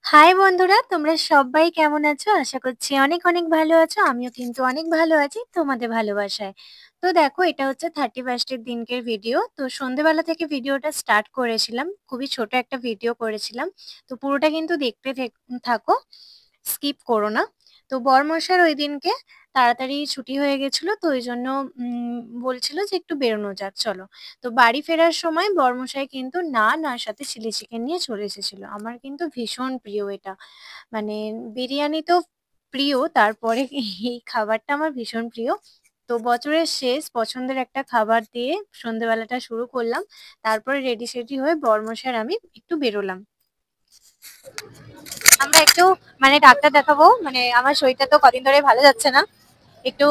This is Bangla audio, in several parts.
হাই বন্ধুরা, তোমরা সবাই কেমন আছো? আশা করছি অনেক অনেক ভালো আছো। আমিও কিন্তু অনেক ভালো আছি তোমাদের ভালোবাসায়। তো দেখো, এটা হচ্ছে 31st এর দিনকের ভিডিও। তো সন্ধেবেলা থেকে ভিডিওটা স্টার্ট করেছিলাম, খুবই ছোট একটা ভিডিও করেছিলাম। তো পুরোটা কিন্তু দেখতে থাকো, স্কিপ করো না। তো বরমশার ওই দিনকে তাড়াতাড়ি ছুটি হয়ে গেছিল, তো ওই জন্য বলছিল যে একটু বেরোনো যাক, চলো। তো বাড়ি ফেরার সময় বরমশাই কিন্তু নান আর সাথে চিলি চিকেন নিয়ে চলে এসেছিল। আমার কিন্তু ভীষণ প্রিয় এটা, মানে বিরিয়ানি তো প্রিয়, তারপরে এই খাবারটা আমার ভীষণ প্রিয়। তো বছরের শেষ পছন্দের একটা খাবার দিয়ে সন্ধেবেলাটা শুরু করলাম। তারপরে রেডি সেডি হয়ে বরমশাই আর আমি একটু বেরোলাম। আমরা একটু মানে ডাক্তার দেখাবো, মানে আমার শরীরটা তো কদিন ধরে ভালো যাচ্ছে না, একটু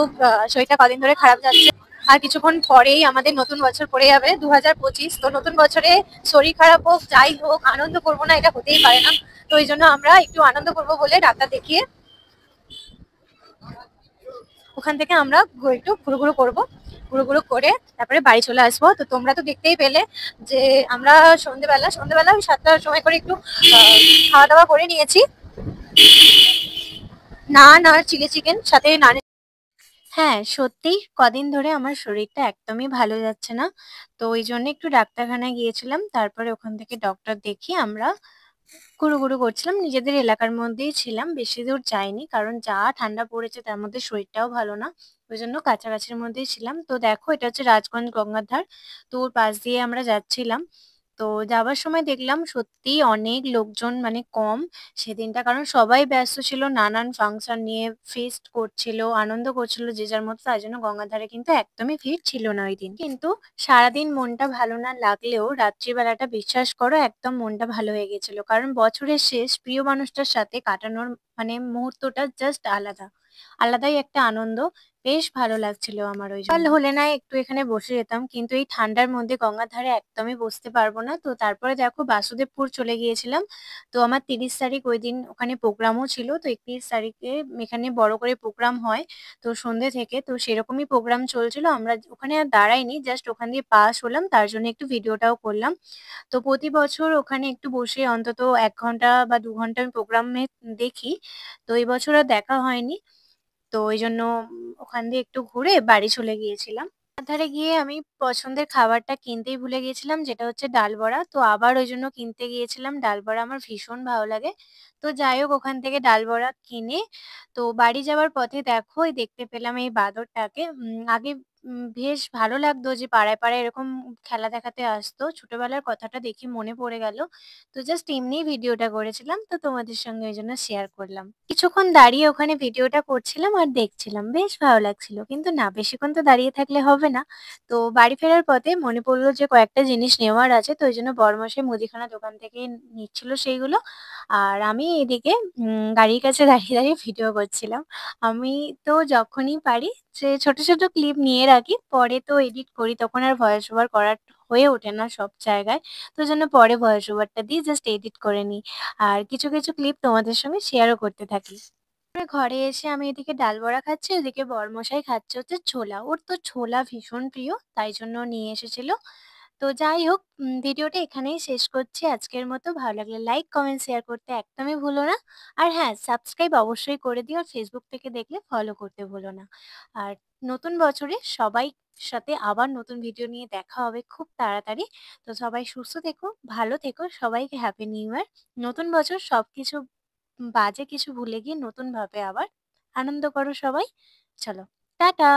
শরীরটা কদিন ধরে খারাপ যাচ্ছে। আর কিছুক্ষণ পরেই আমাদের নতুন বছর পড়ে যাবে 2025। তো নতুন বছরে শরীর খারাপ হোক যাই হোক, আনন্দ করবো না এটা হতেই পারে না। তো ওই জন্য আমরা একটু আনন্দ করবো বলে ডাক্তার দেখিয়ে ওখান থেকে আমরা একটু ঘুরু ঘুরু করবো। ঘুরু ঘুরু করে তারপরে বাড়ি চলে আসবো। তো তোমরা তো দেখতেই পেলে যে আমরা সন্ধ্যেবেলা ওই 7টার সময় করে একটু খাওয়া দাওয়া করে নিয়েছি। নান আর চিলি চিকেন সাথে নান। হ্যাঁ, সত্যিই কদিন ধরে আমার শরীরটা একদমই ভালো যাচ্ছে না। তো ওই জন্য একটু ডাক্তারখানায় গিয়েছিলাম। তারপরে ওখান থেকে ডক্টর দেখিয়ে আমরা ঘুরুঘুরু করছিলাম। নিজেদের এলাকার মধ্যেই ছিলাম, বেশি দূর যাইনি। কারণ যা ঠান্ডা পড়েছে তার মধ্যে শরীরটাও ভালো না। ওই জন্য কাছাকাছির মধ্যেই ছিলাম। তো দেখো, এটা হচ্ছে রাজগঞ্জ গঙ্গার ধার। তো ওর পাশ দিয়ে আমরা যাচ্ছিলাম। তো যাওয়ার সময় দেখলাম সত্যিই অনেক লোকজন, মানে কম সেদিনটা, কারণ সবাই ব্যস্ত ছিল নানান ফাংশন নিয়ে, ফিস্ট করছিল, আনন্দ করছিল যে যার মতো। তাই জন্য গঙ্গার ধারে কিন্তু একদমই ভিড় ছিল না ওই দিন। কিন্তু সারাদিন মনটা ভালো না লাগলেও রাত্রিবেলাটা বিশ্বাস করো একদম মনটা ভালো হয়ে গেছিল, কারণ বছরের শেষ প্রিয় মানুষটার সাথে কাটানোর মানে মুহূর্তটা জাস্ট আলাদা। আলাদাই একটা আনন্দ। বেশ ভালো লাগছিল আমার। ওই জন্য হলে না একটু এখানে বসে যেতাম, কিন্তু এই ঠান্ডার মধ্যে গঙ্গার ধারে একদমই বসতে পারবো না। তো তারপরে দেখো বাসুদেবপুর চলে গিয়েছিলাম। তো আমার 30 তারিখ ওই দিন ওখানে প্রোগ্রামও ছিল। তো 31 তারিখে এখানে বড় করে প্রোগ্রাম হয়, তো সন্ধ্যে থেকে। তো সেরকমই প্রোগ্রাম চলছিল, আমরা ওখানে আর দাঁড়াইনি, জাস্ট ওখান দিয়ে পাস হলাম, তার জন্য একটু ভিডিওটাও করলাম। তো প্রতি বছর ওখানে একটু বসে অন্তত 1 ঘন্টা বা 2 ঘন্টা আমি প্রোগ্রামে দেখি। তো এই বছর আর দেখা হয়নি। তো ওই জন্য ওখান দিয়ে একটু ঘুরে বাড়ি চলে গিয়েছিলাম। ধারে গিয়ে আমি পছন্দের খাবারটা কিনতেই ভুলে গিয়েছিলাম, যেটা হচ্ছে ডাল বড়া। তো আবার ওই জন্য কিনতে গিয়েছিলাম। ডাল বড়া আমার ভীষণ ভালো লাগে। তো যাই হোক, ওখান থেকে ডাল বড়া কিনে তো বাড়ি যাওয়ার পথে দেখো এই দেখতে পেলাম এই বাঁদরটাকে। আগে বেশ ভালো লাগতো যে পাড়ায় পাড়ায় এরকম খেলা দেখাতে আসতো। ছোটবেলার কথাটা দেখে মনে পড়ে গেল। তো জাস্ট এমনি ভিডিওটা করেছিলাম, তো তোমাদের সঙ্গে ওই জন্য শেয়ার করলাম। কিছুক্ষণ দাঁড়িয়ে ওখানে ভিডিওটা করছিলাম আর দেখছিলাম, বেশ ভালো লাগছিল। কিন্তু না, বেশিক্ষণ তো দাঁড়িয়ে থাকলে হবে না। তো বাড়ি ফেরার পথে মনে পড়লো যে কয়েকটা জিনিস নেওয়ার আছে, তো ওই জন্য বড়মশাই মুদিখানা দোকান থেকে নিচ্ছিল সেইগুলো। আর আমি এদিকে গাড়ির কাছে দাঁড়িয়ে দাঁড়িয়ে ভিডিও করছিলাম। আমি তো যখনই পারি যে ছোট ছোট ক্লিপ নিয়ে রাখি, পরে তো এডিট করি, তখন আর ভয়েস ওভার করার হয়ে ওঠে না সব জায়গায়। তো ওই জন্য পরে ভয়েস ওভারটা দিয়ে জাস্ট এডিট করে নিই। আর কিছু কিছু ক্লিপ তোমাদের সঙ্গে শেয়ারও করতে থাকি। তারপরে ঘরে এসে আমি এদিকে ডাল বড়া খাচ্ছি, ওদিকে বরমশাই খাচ্ছে হচ্ছে ছোলা। ওর তো ছোলা ভীষণ প্রিয়, তাই জন্য নিয়ে এসেছিল। তো যাই হোক, ভিডিওটা এখানেই শেষ করছি আজকের মতো। ভালো লাগলে লাইক, কমেন্ট, শেয়ার করতে একদমই ভুলো না। আর হ্যাঁ, সাবস্ক্রাইব অবশ্যই করে দিও। আর ফেসবুক থেকে দেখলে ফলো করতে ভুলো না। আর নতুন বছরে সবাই সাথে আবার নতুন ভিডিও নিয়ে দেখা হবে খুব তাড়াতাড়ি। তো সবাই সুস্থ থেকো, ভালো থেকো, সবাইকে হ্যাপি নিউ ইয়ার। নতুন বছর সবকিছু বাজে কিছু ভুলে গিয়ে নতুন ভাবে আবার আনন্দ করো সবাই। চলো, টাটা।